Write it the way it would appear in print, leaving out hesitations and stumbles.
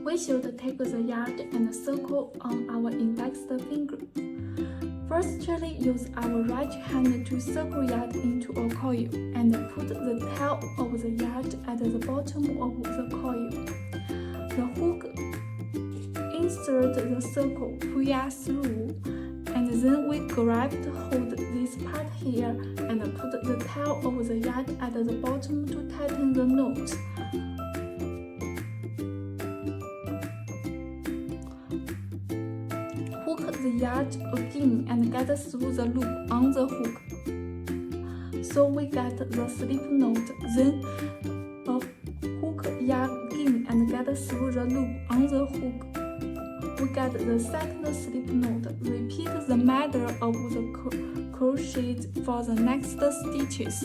We should take the yarn and circle on our index finger. Firstly, use our right hand to circle yarn into a coil and put the tail of the yarn at the bottom of the coil. The hook insert the circle, pull yarn through, and then we hold this part here and put the tail of the yarn at the bottom to tighten the knot. Hook the yarn again and get through the loop on the hook. So we get the slip knot. Then hook yarn again and get through the loop on the hook. We get the second slip knot. Repeat the manner of the crochet for the next stitches.